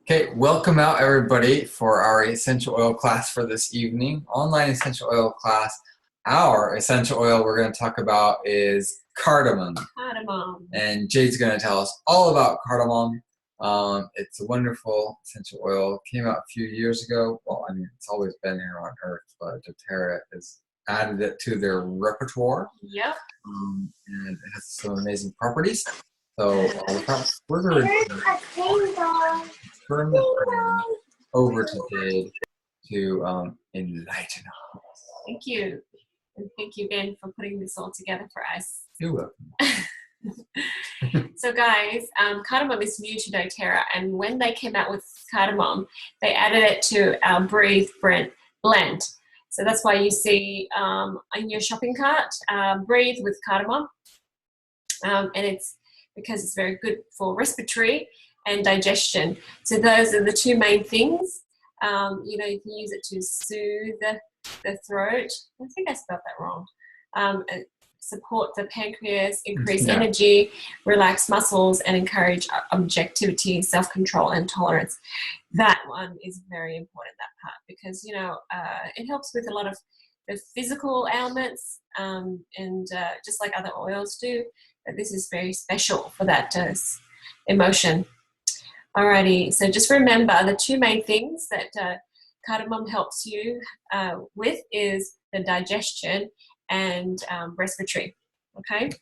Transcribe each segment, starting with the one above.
Okay, welcome out everybody for our essential oil class for this evening. Online essential oil class. Our essential oil we're going to talk about is cardamom. Cardamom. And Jade's going to tell us all about cardamom. It's a wonderful essential oil. Came out a few years ago. Well, I mean, it's always been here on Earth, but doTERRA has added it to their repertoire. Yep. And it has some amazing properties. So without further ado, turn the program over to Jade to enlighten us. Thank you. And thank you, Ben, for putting this all together for us. You're welcome. So guys, cardamom is new to doTERRA, and when they came out with cardamom, they added it to our Breathe blend. So that's why you see in your shopping cart, Breathe with cardamom. And it's because it's very good for respiratory and digestion. So those are the two main things. You can use it to soothe the throat. I think I spelled that wrong. Support the pancreas, increase energy, relax muscles, and encourage objectivity, self-control, and tolerance. That one is very important, that part, because, it helps with a lot of the physical ailments, and just like other oils do, but this is very special for that emotion. Alrighty, so just remember the two main things that cardamom helps you with is the digestion and respiratory, okay?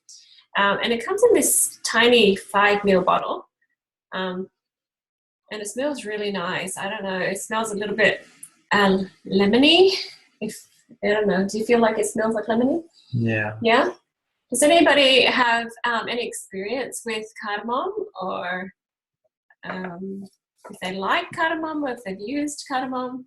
And it comes in this tiny 5 ml bottle, and it smells really nice. I don't know, it smells a little bit lemony. I don't know, do you feel like it smells like lemony? Yeah. Yeah? Does anybody have any experience with cardamom, or if they like cardamom, or if they've used cardamom?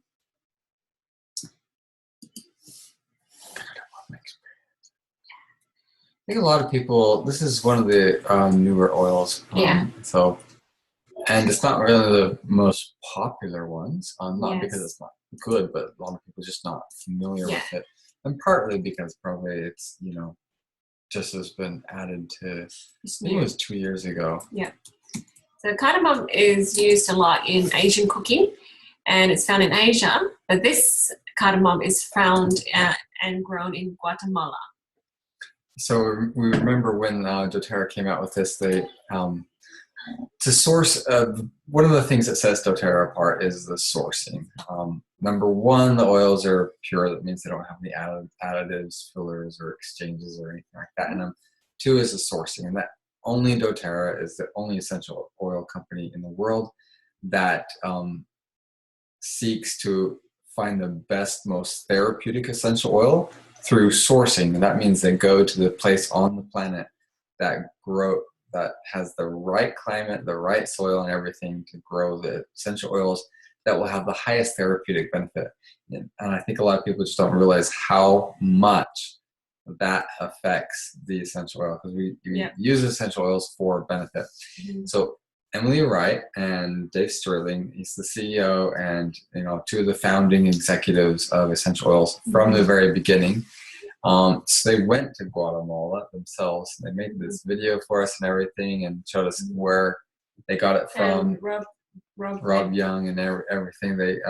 I think a lot of people, this is one of the newer oils. And it's not really the most popular ones, not because it's not good, but a lot of people just not familiar with it. And partly because probably it's, just has been added to, I think it was 2 years ago. Yeah. So cardamom is used a lot in Asian cooking, and it's found in Asia, but this cardamom is found and grown in Guatemala. So we remember when doTERRA came out with this, they to source, one of the things that sets doTERRA apart is the sourcing. Number one, the oils are pure. That means they don't have any additives, fillers, or exchanges or anything like that in them. Two is the sourcing, and that only doTERRA is the only essential oil company in the world that seeks to find the best, most therapeutic essential oil through sourcing. And that means they go to the place on the planet that has the right climate, the right soil, and everything to grow the essential oils that will have the highest therapeutic benefit. And I think a lot of people just don't realize how much that affects the essential oil, because we use essential oils for benefit. Mm-hmm. So Emily Wright and Dave Sterling, he's the CEO and two of the founding executives of essential oils from the very beginning. So they went to Guatemala themselves. They made this video for us and everything, and showed us where they got it from. Rob Young and everything.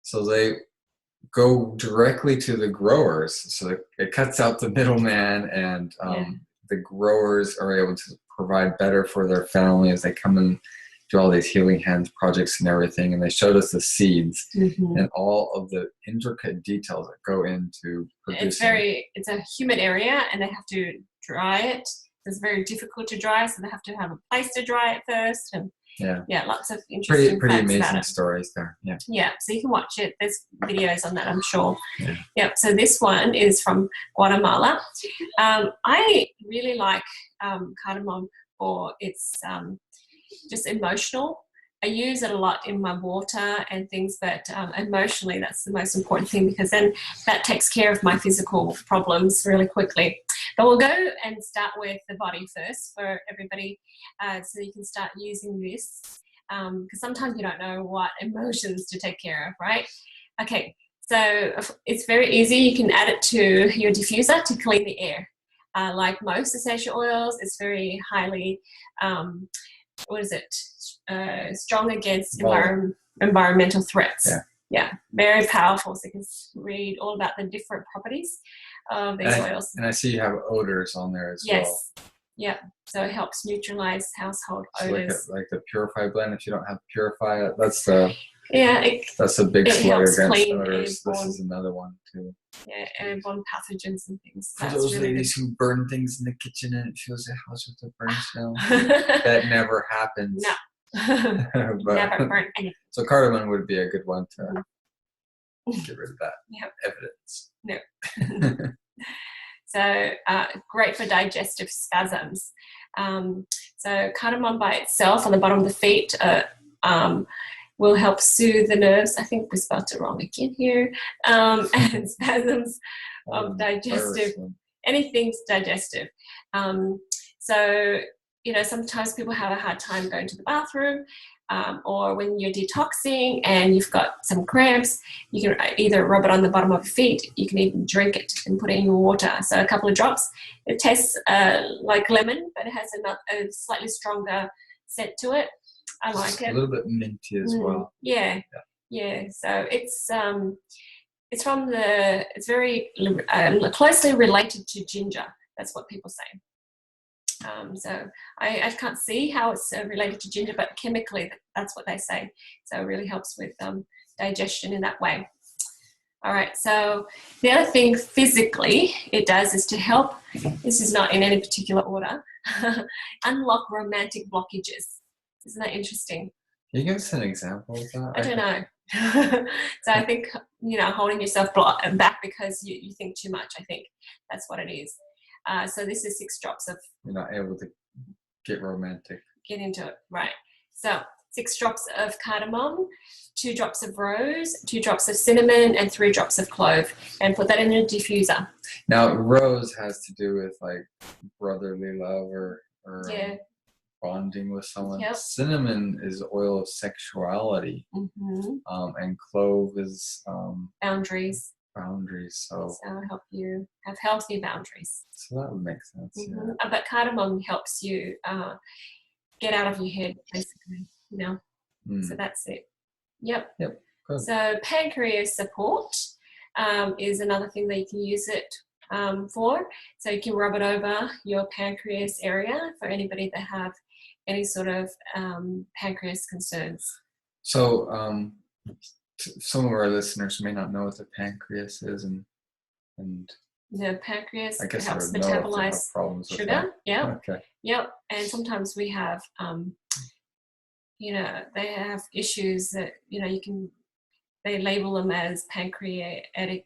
So they go directly to the growers. So it cuts out the middleman, and the growers are able to provide better for their family as they come and do all these healing hands projects and everything. And they showed us the seeds and all of the intricate details that go into producing. It's a humid area, and they have to dry it. It's very difficult to dry, so they have to have a place to dry it first. And lots of interesting pretty amazing stories there. Yeah, so you can watch it. There's videos on that, I'm sure. So this one is from Guatemala. I really like cardamom for its just emotional. I use it a lot in my water and things, but emotionally that's the most important thing, because then that takes care of my physical problems really quickly. But we'll go and start with the body first for everybody, so you can start using this, because sometimes you don't know what emotions to take care of, right? Okay, so it's very easy. You can add it to your diffuser to clean the air. Like most essential oils, it's very highly what is it? Strong against Volatile. environmental threats. Yeah. Yeah, very powerful. So you can read all about the different properties of these oils. And I see you have odors on there as well. Yes. Yeah. So it helps neutralize household So odors. like the Purify blend. If you don't have Purify, that's the that's a big it slug helps against clean odors. This airborne, is another one too. yeah, airborne pathogens and things. For That's those really ladies who burn things in the kitchen and it fills the house with a burn smell, good. that never happens. No. But, Never burn anything. so cardamom would be a good one to get rid of that evidence. No. So great for digestive spasms. So cardamom by itself on the bottom of the feet will help soothe the nerves. I think we spelled it wrong again here. And spasms of digestive, anything's digestive. So, you know, sometimes people have a hard time going to the bathroom, or when you're detoxing and you've got some cramps, you can either rub it on the bottom of your feet. You can even drink it and put it in your water. So a couple of drops. It tastes like lemon, but it has a slightly stronger scent to it. I like it. A little bit minty as well. Yeah. So it's very closely related to ginger. That's what people say. So I can't see how it's related to ginger, but chemically that's what they say. So it really helps with digestion in that way. All right, so the other thing physically it does is to help, this is not in any particular order, unlock romantic blockages. Isn't that interesting? Can you give us an example of that? I don't know. So I think, you know, holding yourself back because you think too much, I think that's what it is. So this is 6 drops of... You're not able to get romantic. Get into it, right. So 6 drops of cardamom, 2 drops of rose, 2 drops of cinnamon, and 3 drops of clove. And put that in a diffuser. Now, rose has to do with like brotherly love or bonding with someone. Yep. Cinnamon is oil of sexuality. And clove is... boundaries. So help you have healthy boundaries. So that would make sense. Yeah. But cardamom helps you get out of your head, basically. You know. So that's it. Yep. Good. So pancreas support is another thing that you can use it for. So you can rub it over your pancreas area for anybody that have any sort of pancreas concerns. So some of our listeners may not know what the pancreas is, and the pancreas I guess helps I would metabolize sugar. Yeah. Okay. Yep. And sometimes we have, you know, they have issues that, you know, they label them as pancreatitis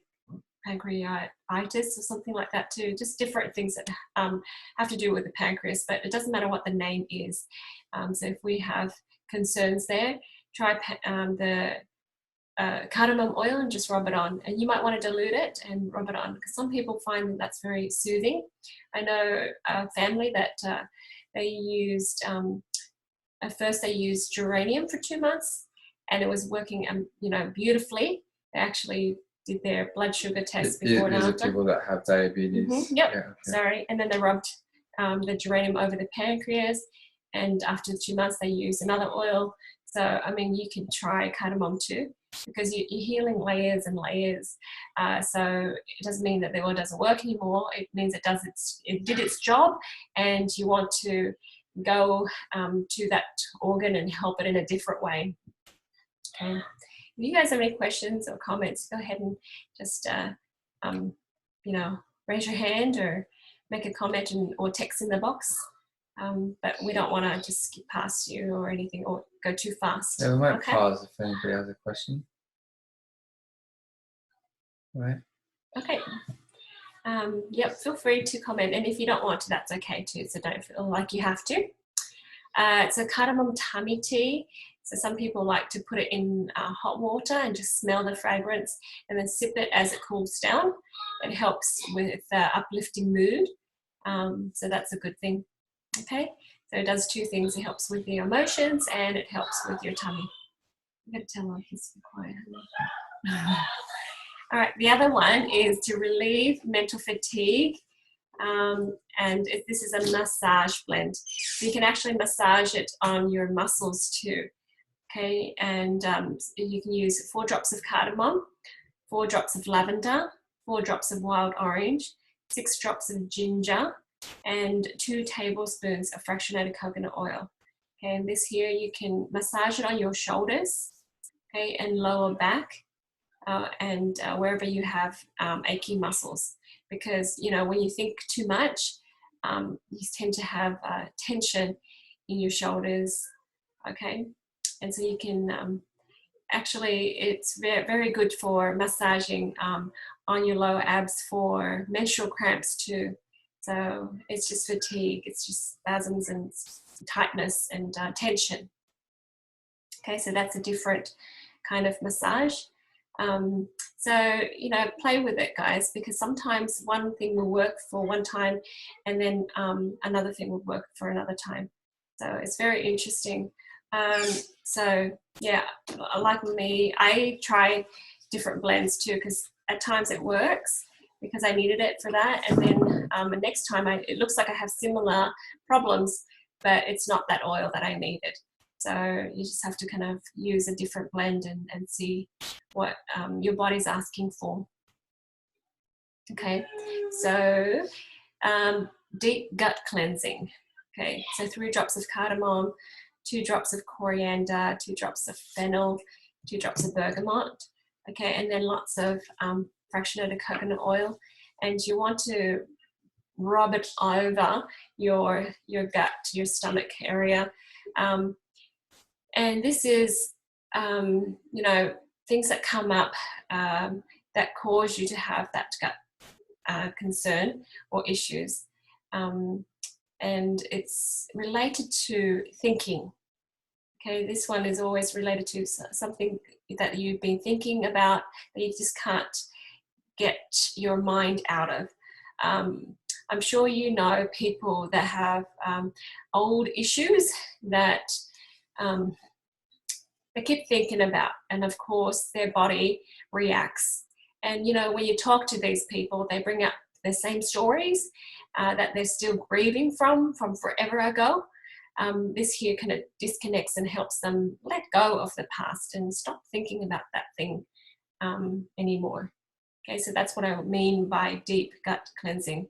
or something like that too. Just different things that have to do with the pancreas, but it doesn't matter what the name is. So if we have concerns there, try the cardamom oil and just rub it on. And you might want to dilute it and rub it on, because some people find that that's very soothing. I know a family that they used, at first they used geranium for 2 months and it was working, you know, beautifully. They actually did their blood sugar test before and after. Is it people that have diabetes? Yep. Yeah, okay. Sorry. And then they rubbed the geranium over the pancreas, and after 2 months they used another oil. So, I mean, you can try cardamom too, because you're healing layers and layers. So it doesn't mean that the oil doesn't work anymore. It means it did its job, and you want to go to that organ and help it in a different way. Okay. If you guys have any questions or comments, go ahead and just, you know, raise your hand or make a comment or text in the box. But we don't want to just skip past you or anything or go too fast. Yeah, we might pause if anybody has a question. All right. Okay. Yep, feel free to comment. And if you don't want to, that's okay too. So don't feel like you have to. It's a cardamom tummy tea. So some people like to put it in hot water and just smell the fragrance and then sip it as it cools down. It helps with uplifting mood. So that's a good thing. Okay, so it does 2 things. It helps with the emotions and it helps with your tummy. I'm going to tell him he's quiet. All right, the other one is to relieve mental fatigue This is a massage blend. So you can actually massage it on your muscles too. Okay, and you can use 4 drops of cardamom, 4 drops of lavender, 4 drops of wild orange, 6 drops of ginger, and 2 tablespoons of fractionated coconut oil. Okay, and this here you can massage it on your shoulders, okay, and lower back, and wherever you have achy muscles. Because, you know, when you think too much, you tend to have tension in your shoulders, okay? And so you can, actually, it's very, very good for massaging on your lower abs for menstrual cramps too. So it's just fatigue, it's just spasms and tightness and tension. Okay, so that's a different kind of massage. So, you know, play with it, guys, because sometimes one thing will work for one time and then another thing will work for another time. So it's very interesting. So yeah, like me, I try different blends too, because at times it works because I needed it for that. And then the next time it looks like I have similar problems, but it's not that oil that I needed. So you just have to kind of use a different blend and see what your body's asking for. Okay, so deep gut cleansing. Okay, so 3 drops of cardamom, 2 drops of coriander, 2 drops of fennel, 2 drops of bergamot. Okay, and then lots of fractionated coconut oil. And you want to rub it over your gut, your stomach area. And this is, you know, things that come up that cause you to have that gut concern or issues. And it's related to thinking. Okay, this one is always related to something that you've been thinking about that you just can't get your mind out of. I'm sure you know people that have old issues that they keep thinking about, and of course their body reacts. And you know, when you talk to these people, they bring up the same stories that they're still grieving from forever ago. This here kind of disconnects and helps them let go of the past and stop thinking about that thing anymore. Okay, so that's what I mean by deep gut cleansing,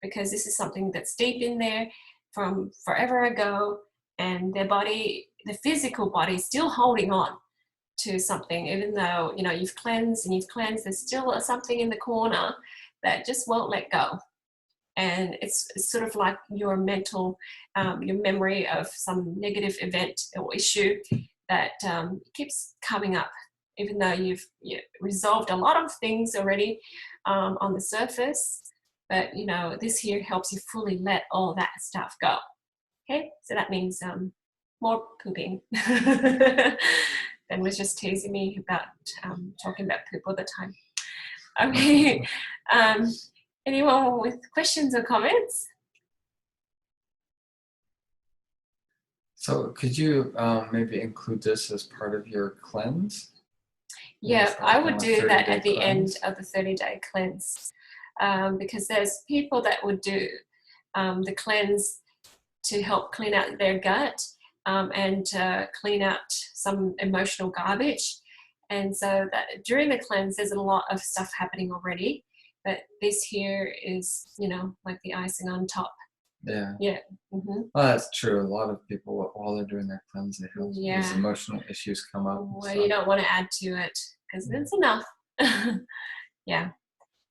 because this is something that's deep in there from forever ago, and their body, the physical body, is still holding on to something, even though, you know, you've cleansed, there's still something in the corner that just won't let go. And it's sort of like your mental, your memory of some negative event or issue that keeps coming up, even though you've resolved a lot of things already on the surface. But, you know, this here helps you fully let all that stuff go. Okay, so that means more pooping. Ben was just teasing me about talking about poop all the time. Okay. Anyone with questions or comments? So could you maybe include this as part of your cleanse? Yeah, I would do that at the cleanse? end of the 30-day cleanse, because there's people that would do the cleanse to help clean out their gut and clean out some emotional garbage. And so that during the cleanse, there's a lot of stuff happening already, but this here is, you know, like the icing on top. Yeah. Yeah. Mm-hmm. Well, that's true. A lot of people, while they're doing their cleanse, they have these emotional issues come up. Well, you don't want to add to it because it's enough. Yeah.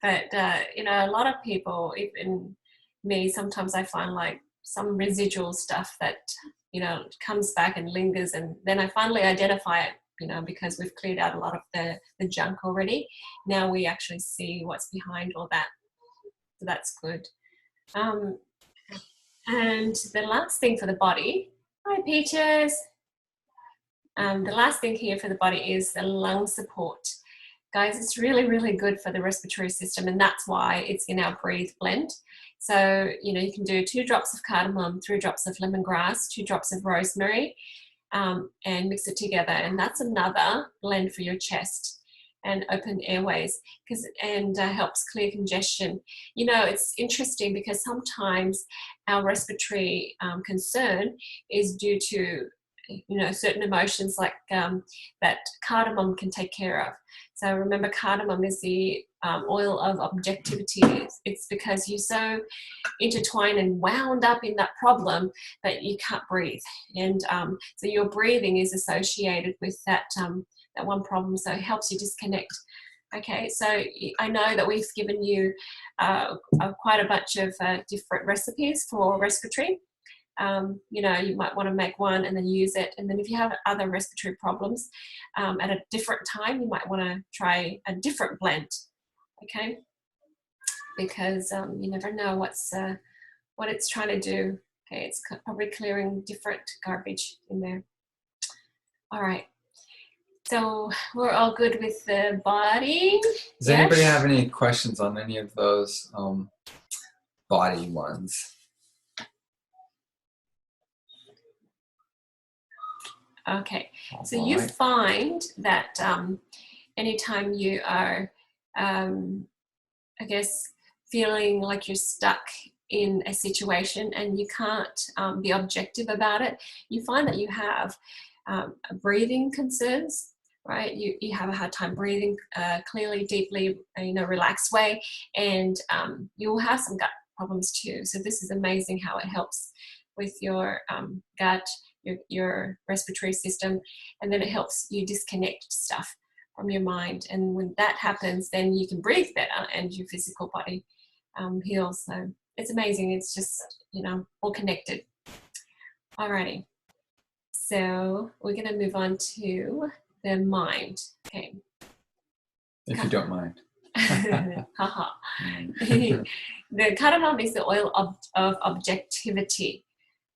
But, you know, a lot of people, even me, sometimes I find like some residual stuff that, you know, comes back and lingers, and then I finally identify it, you know, because we've cleared out a lot of the junk already. Now we actually see what's behind all that. So that's good. And the last thing for the body, hi Peaches. The last thing here for the body is the lung support. Guys, it's really, really good for the respiratory system, and that's why it's in our Breathe blend. So, you know, you can do 2 drops of cardamom, 3 drops of lemongrass, 2 drops of rosemary, and mix it together. And that's another blend for your chest. and open airways, and helps clear congestion. You know, it's interesting because sometimes our respiratory concern is due to, you know, certain emotions like that cardamom can take care of. So remember, cardamom is the oil of objectivity. It's because you're so intertwined and wound up in that problem that you can't breathe, and so your breathing is associated with that that one problem, so it helps you disconnect. Okay, so I know that we've given you quite a bunch of different recipes for respiratory. You know, you might want to make one and then use it, and then if you have other respiratory problems at a different time, you might want to try a different blend. Okay, because you never know what it's trying to do. Okay, it's probably clearing different garbage in there. All right, so we're all good with the body. Does anybody have any questions on any of those body ones? Okay, so you find that anytime you are, I guess, feeling like you're stuck in a situation and you can't be objective about it, you find that you have breathing concerns, right? You have a hard time breathing clearly, deeply, in a relaxed way, and you'll have some gut problems too. So this is amazing how it helps with your gut, your respiratory system, and then it helps you disconnect stuff from your mind. And when that happens, then you can breathe better and your physical body heals. So it's amazing. It's just, you know, all connected. Alrighty. So we're going to move on to the mind. Okay. If you don't mind. Haha. The cardamom is the oil of objectivity.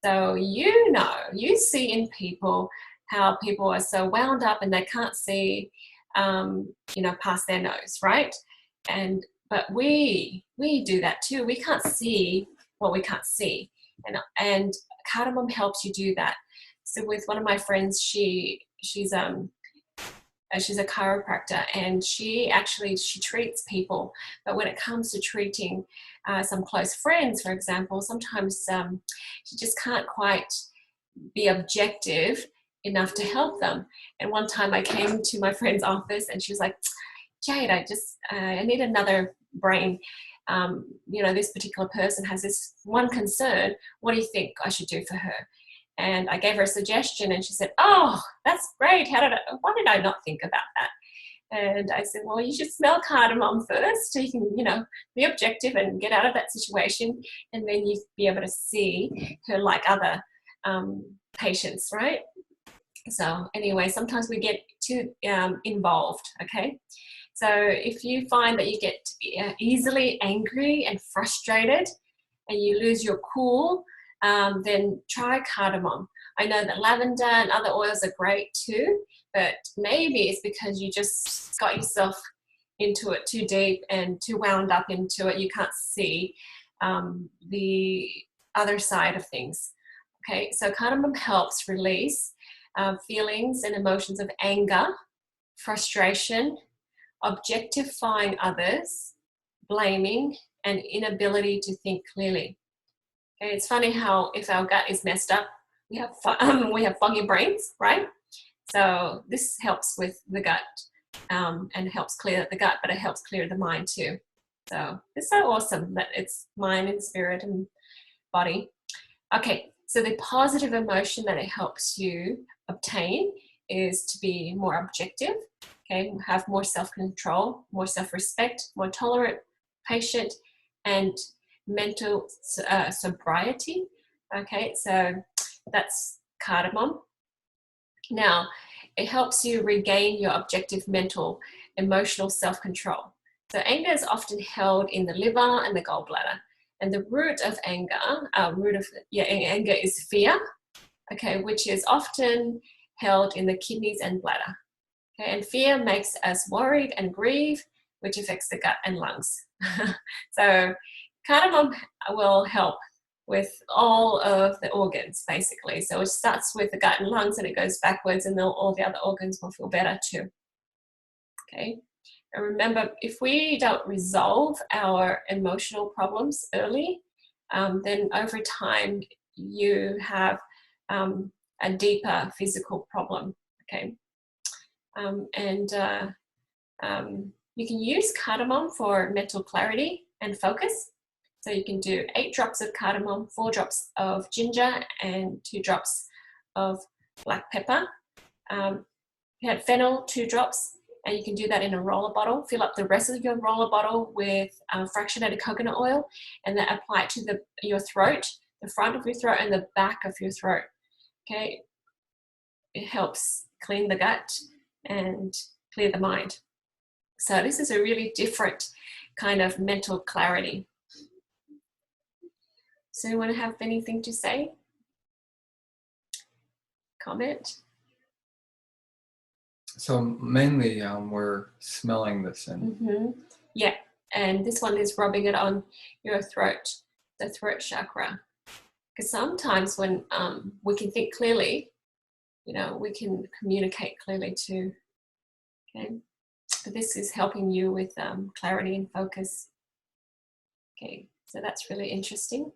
So you know, you see in people how people are so wound up and they can't see, you know, past their nose, right? But we do that too. We can't see what we can't see, and cardamom helps you do that. So with one of my friends, she's a chiropractor, and she treats people. But when it comes to treating some close friends, for example, sometimes she just can't quite be objective enough to help them. And one time I came to my friend's office and she was like, Jade, I need another brain. You know, this particular person has this one concern. What do you think I should do for her? And I gave her a suggestion and she said, oh, that's great. Why did I not think about that? And I said, well, you should smell cardamom first so you can, you know, be objective and get out of that situation. And then you'd be able to see her like other patients, right? So anyway, sometimes we get too involved, okay? So if you find that you get easily angry and frustrated and you lose your cool, then try cardamom. I know that lavender and other oils are great too, but maybe it's because you just got yourself into it too deep and too wound up into it. You can't see the other side of things. Okay, so cardamom helps release feelings and emotions of anger, frustration, objectifying others, blaming, and inability to think clearly. Okay, it's funny how if our gut is messed up, we have foggy brains, right? So this helps with the gut and helps clear the gut, but it helps clear the mind too. So it's so awesome that it's mind and spirit and body. Okay, so the positive emotion that it helps you obtain is to be more objective, okay, have more self-control, more self-respect, more tolerant, patient, and mental sobriety. Okay, so that's cardamom. Now, it helps you regain your objective mental, emotional self-control. So anger is often held in the liver and the gallbladder. And the root of anger, anger is fear, okay, which is often held in the kidneys and bladder. Okay, and fear makes us worried and grieve, which affects the gut and lungs. So cardamom will help with all of the organs, basically. So it starts with the gut and lungs and it goes backwards, and all the other organs will feel better too. Okay. And remember, if we don't resolve our emotional problems early, then over time you have a deeper physical problem. Okay, and you can use cardamom for mental clarity and focus. So you can do 8 drops of cardamom, 4 drops of ginger, and 2 drops of black pepper. You had fennel, 2 drops, and you can do that in a roller bottle. Fill up the rest of your roller bottle with fractionated coconut oil, and then apply it to your throat, the front of your throat and the back of your throat. Okay, it helps clean the gut and clear the mind. So this is a really different kind of mental clarity. So you want to have anything to say? Comment? So mainly we're smelling this in. Mm-hmm. Yeah, and this one is rubbing it on your throat, the throat chakra. Because sometimes when we can think clearly, you know, we can communicate clearly too. Okay, but this is helping you with clarity and focus. Okay, so that's really interesting.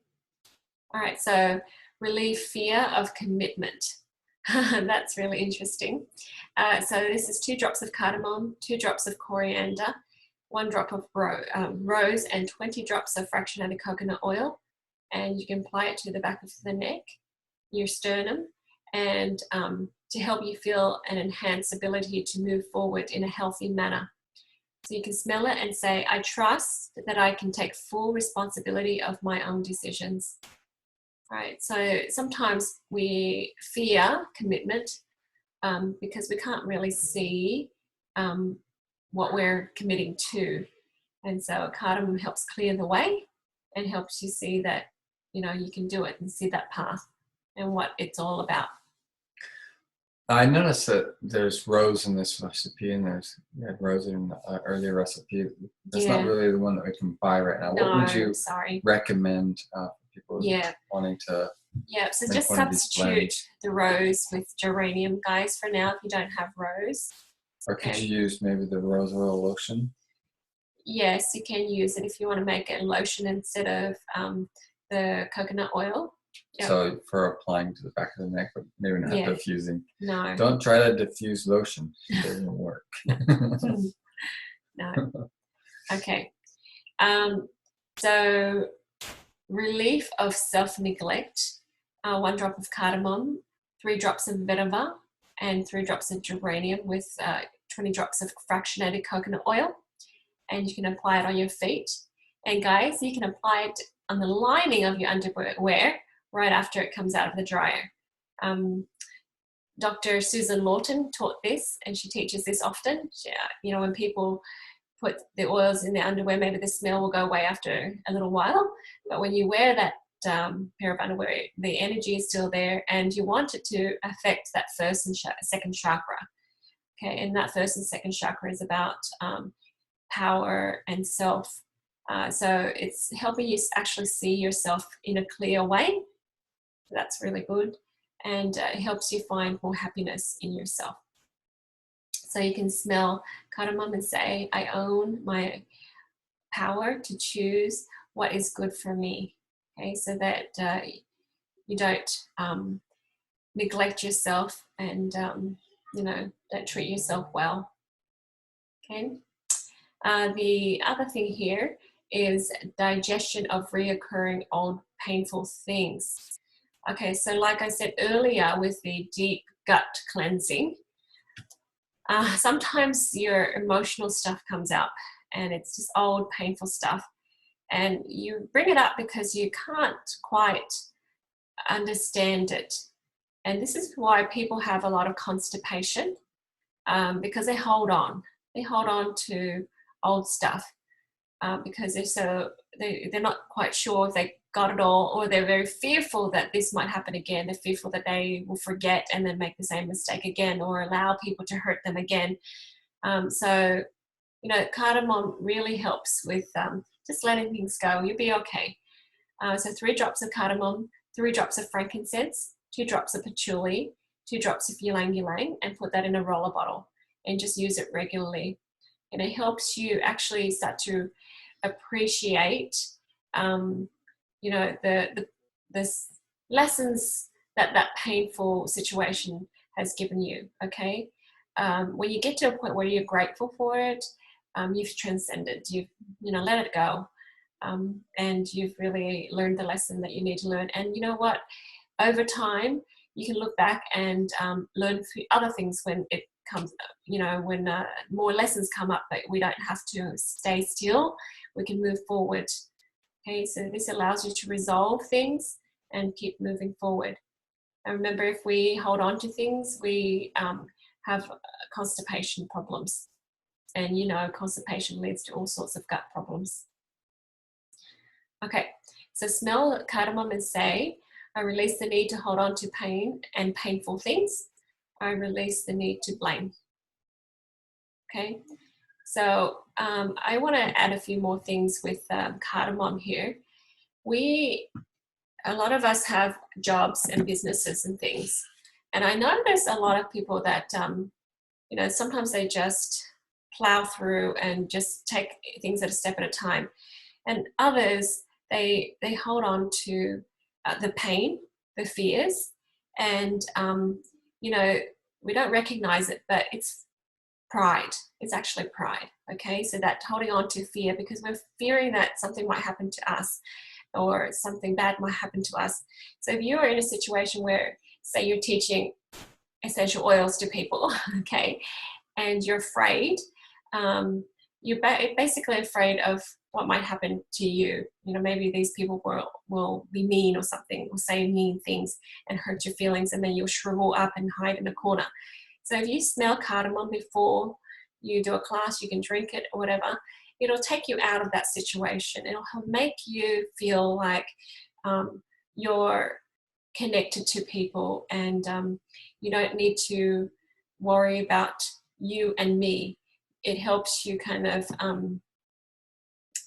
All right, so relieve fear of commitment. That's really interesting. So this is 2 drops of cardamom, 2 drops of coriander, 1 drop of rose, and 20 drops of fractionated coconut oil. And you can apply it to the back of the neck, your sternum, and to help you feel an enhanced ability to move forward in a healthy manner. So you can smell it and say, I trust that I can take full responsibility of my own decisions. Right, so sometimes we fear commitment because we can't really see what we're committing to. And so cardamom helps clear the way and helps you see that, you know, you can do it and see that path and what it's all about. I noticed that there's rose in this recipe, and there's rose in the earlier recipe. That's not really the one that we can buy right now. No, what would you recommend for people wanting to? Yeah, so just substitute the rose with geranium, guys, for now, if you don't have rose. Or could you use maybe the rose oil lotion? Yes, you can use it if you want to make it lotion instead of the coconut oil. Yep. So for applying to the back of the neck, but maybe not diffusing. No. Don't try to diffuse lotion. It doesn't work. No. Okay. So relief of self-neglect. 1 drop of cardamom, 3 drops of vetiver, and 3 drops of geranium with 20 drops of fractionated coconut oil. And you can apply it on your feet. And guys, you can apply it on the lining of your underwear right after it comes out of the dryer. Dr. Susan Lawton taught this, and she teaches this often. You know, when people put the oils in their underwear, maybe the smell will go away after a little while. But when you wear that pair of underwear, the energy is still there, and you want it to affect that first and second chakra. Okay, and that first and second chakra is about power and self. So it's helping you actually see yourself in a clear way. That's really good, and it helps you find more happiness in yourself. So you can smell cardamom and say, I own my power to choose what is good for me. Okay, so that you don't neglect yourself and you know, don't treat yourself well. Okay. The other thing here is digestion of reoccurring old painful things. Okay, so like I said earlier with the deep gut cleansing, sometimes your emotional stuff comes up and it's just old painful stuff, and you bring it up because you can't quite understand it. And this is why people have a lot of constipation, because they hold on to old stuff because they're not quite sure if they got it all, or they're very fearful that this might happen again. They're fearful that they will forget and then make the same mistake again, or allow people to hurt them again. So, you know, cardamom really helps with just letting things go. You'll be okay. So 3 drops of cardamom, 3 drops of frankincense, 2 drops of patchouli, 2 drops of ylang ylang, and put that in a roller bottle and just use it regularly. and it helps you actually start to appreciate, you know, the lessons that that painful situation has given you. Okay, when you get to a point where you're grateful for it, you've transcended, you've, you know, let it go, and you've really learned the lesson that you need to learn. And you know what? Over time, you can look back and learn other things when it comes, you know, when more lessons come up, that we don't have to stay still. We can move forward. Okay, so this allows you to resolve things and keep moving forward. And remember, if we hold on to things, we have constipation problems. And you know, constipation leads to all sorts of gut problems. Okay, so smell cardamom and say, I release the need to hold on to pain and painful things. I release the need to blame. Okay, so I want to add a few more things with cardamom here. A lot of us have jobs and businesses and things. And I know there's a lot of people that, you know, sometimes they just plow through and just take things at a step at a time. And others, they hold on to the pain, the fears, and, you know, we don't recognize it, but it's pride. It's actually pride. Okay, so that holding on to fear, because we're fearing that something might happen to us or something bad might happen to us. So if you're in a situation where, say, you're teaching essential oils to people, okay, and you're afraid, you're basically afraid of what might happen to you. You know, maybe these people will be mean or something, or say mean things and hurt your feelings, and then you'll shrivel up and hide in a corner. So if you smell cardamom before you do a class, you can drink it or whatever, it'll take you out of that situation. It'll make you feel like you're connected to people, and you don't need to worry about you and me. It helps you kind of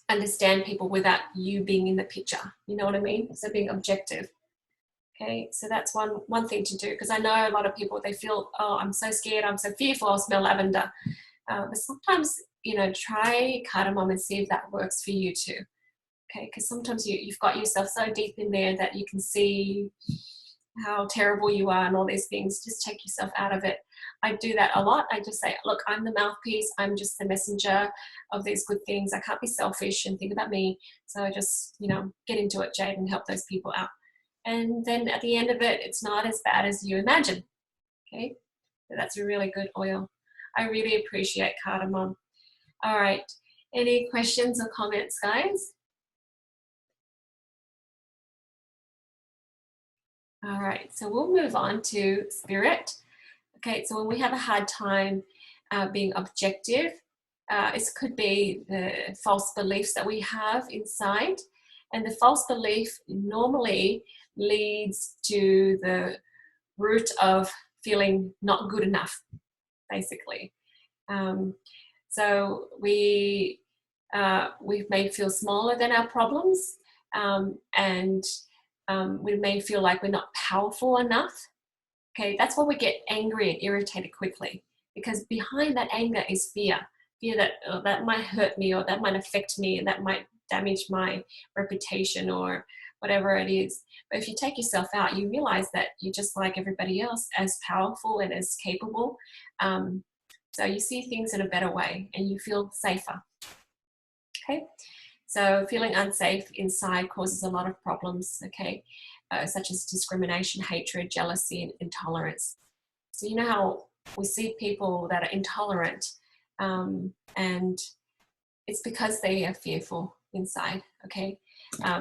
understand people without you being in the picture. You know what I mean? So being objective. Okay, so that's one thing to do, because I know a lot of people, they feel, oh, I'm so scared, I'm so fearful, I'll smell lavender. But sometimes, you know, try cardamom and see if that works for you too. Okay, because sometimes you've got yourself so deep in there that you can see how terrible you are and all these things. Just take yourself out of it. I do that a lot. I just say, look, I'm the mouthpiece. I'm just the messenger of these good things. I can't be selfish and think about me. So I just, you know, get into it, Jade, and help those people out. And then at the end of it, it's not as bad as you imagine. Okay, so that's a really good oil. I really appreciate cardamom. All right, any questions or comments, guys? All right, so we'll move on to spirit. Okay, so when we have a hard time being objective, it could be the false beliefs that we have inside. And the false belief normally leads to the root of feeling not good enough, basically. So we may feel smaller than our problems, and we may feel like we're not powerful enough. Okay, that's why we get angry and irritated quickly, because behind that anger is fear. Fear that that might hurt me, or that might affect me, and that might damage my reputation, or whatever it is. But if you take yourself out, you realize that you're just like everybody else, as powerful and as capable. So you see things in a better way, and you feel safer. Okay, so feeling unsafe inside causes a lot of problems, okay, such as discrimination, hatred, jealousy, and intolerance. So you know how we see people that are intolerant, and it's because they are fearful inside, okay?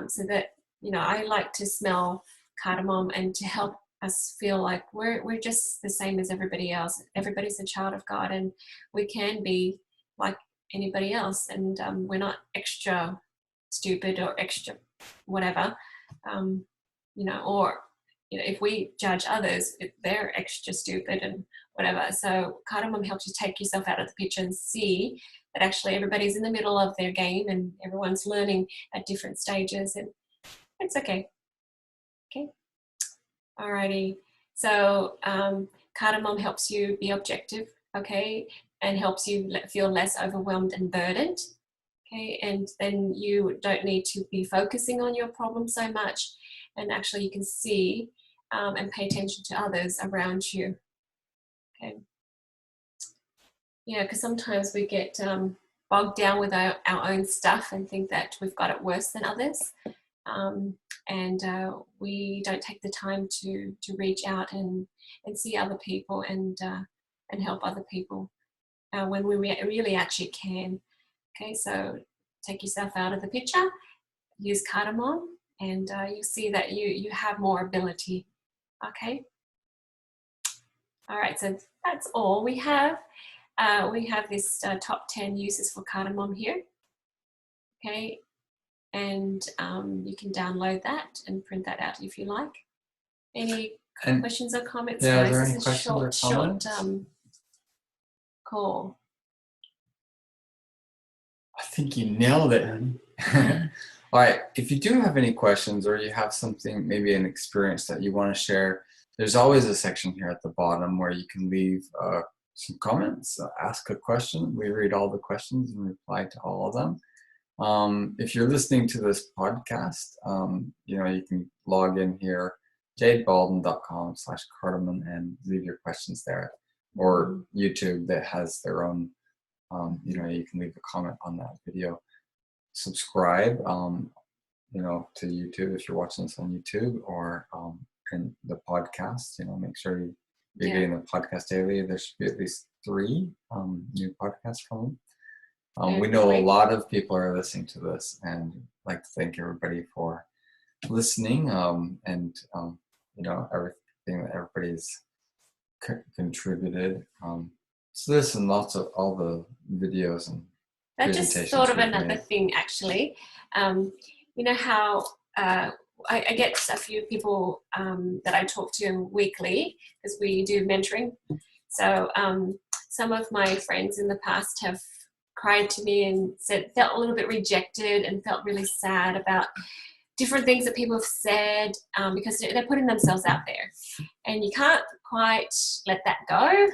So that, you know, I like to smell cardamom and to help us feel like we're just the same as everybody else. Everybody's a child of God, and we can be like anybody else, and we're not extra stupid or extra whatever, you know, or, you know, if we judge others, they're extra stupid and whatever. So cardamom helps you take yourself out of the picture and see that actually everybody's in the middle of their game, and everyone's learning at different stages, and it's okay. Okay. Alrighty. So cardamom helps you be objective, okay, and helps you feel less overwhelmed and burdened. Okay, and then you don't need to be focusing on your problem so much, and actually you can see and pay attention to others around you. Okay. Yeah, because sometimes we get bogged down with our own stuff and think that we've got it worse than others. And we don't take the time to reach out and see other people and help other people when we really actually can. Okay, so take yourself out of the picture, use Cardamom, and you'll see that you have more ability. Okay. All right, so that's all we have. We have this top 10 uses for Cardamom here. Okay, and you can download that and print that out if you like. Any questions or comments? Yeah, guys? are there any this is questions or comments? Short call. I think you nailed it, honey. All right, if you do have any questions or you have something, maybe an experience that you want to share, there's always a section here at the bottom where you can leave some comments, ask a question. We read all the questions and reply to all of them. If you're listening to this podcast, you know, you can log in here, jadebaldwin.com/cardamom, and leave your questions there. Or YouTube that has their own, you know, you can leave a comment on that video. Subscribe, you know, to YouTube if you're watching this on YouTube, or in the podcast. You know, make sure you're getting the podcast daily. There should be at least 3 new podcasts coming. We know a lot of people are listening to this, and I'd like to thank everybody for listening, and you know, everything that everybody's contributed to this, and lots of all the videos and that just sort of another thing, actually. You know how I get a few people that I talk to weekly, because we do mentoring. So some of my friends in the past have cried to me and felt a little bit rejected and felt really sad about different things that people have said, because they're putting themselves out there, and you can't quite let that go.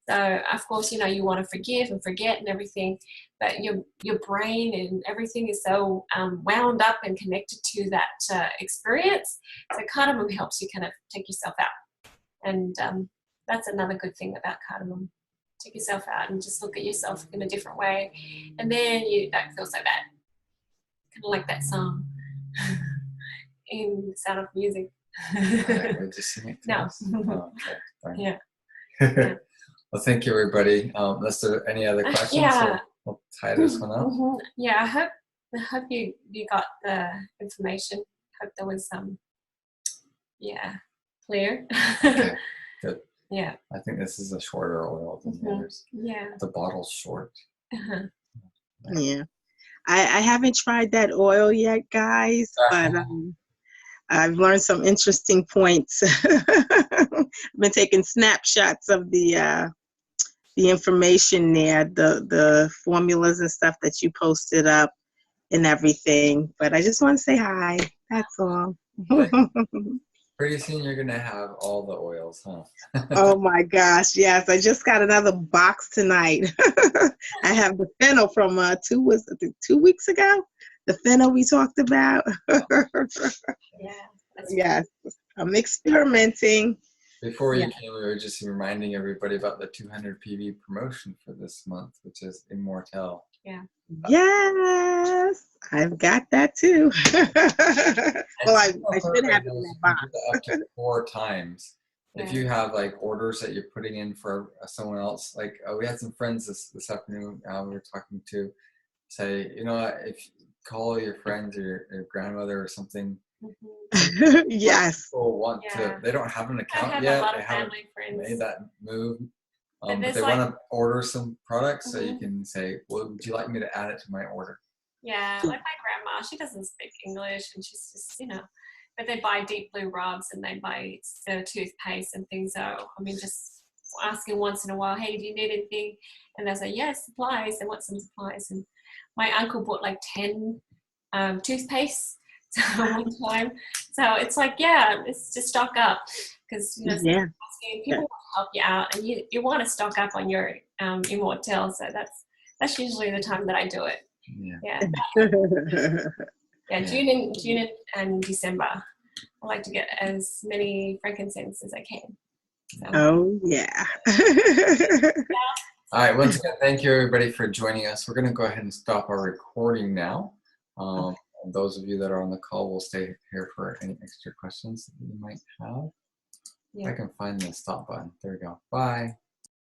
So of course, you know, you want to forgive and forget and everything, but your brain and everything is so wound up and connected to that experience. So Cardamom helps you kind of take yourself out, and that's another good thing about Cardamom. Take yourself out and just look at yourself in a different way, and then you don't feel so bad. Kind of like that song in Sound of Music. We're just singing. No. Oh, okay. Yeah. Yeah. Well, thank you, everybody. Unless there are any other questions, yeah. we'll tie this one up. Yeah, I hope you got the information. Hope there was clear. Okay, good. Yeah. I think this is a shorter oil than the others. Yeah. The bottle's short. Yeah. I haven't tried that oil yet, guys, but I've learned some interesting points. I've been taking snapshots of the information there, the formulas and stuff that you posted up and everything. But I just want to say hi. That's all. Pretty soon you're going to have all the oils, huh? Oh my gosh, yes. I just got another box tonight. I have the fennel from 2 weeks ago. The fennel we talked about. Yes, I'm experimenting. Before you came, we were just reminding everybody about the 200 PV promotion for this month, which is Immortelle. Yeah. Yes, I've got that too. Well, I should have it in that box. Up to 4 times. If you have like orders that you're putting in for someone else, like we had some friends this afternoon we were talking to say, you know, if you call your friends or your grandmother or something. Yes. People want to, they don't have an account yet. They haven't made that move. But they want to order some products, so you can say, well, would you like me to add it to my order? Yeah, like my grandma, she doesn't speak English, and she's just, you know, but they buy Deep Blue rugs and they buy toothpaste and things. So, I mean, just asking once in a while, hey, do you need anything? And they'll say, yes, supplies. They want some supplies. And my uncle bought like 10 toothpaste. one time. So it's like, yeah, it's just stock up because Yeah. people want to help you out, and you want to stock up on your immortelle. So that's usually the time that I do it. Yeah. Yeah, June and December. I like to get as many frankincense as I can. So. Oh yeah. All right. Once again, thank you everybody for joining us. We're going to go ahead and stop our recording now. And those of you that are on the call will stay here for any extra questions that you might have. Yeah. I can find the stop button. There we go. Bye.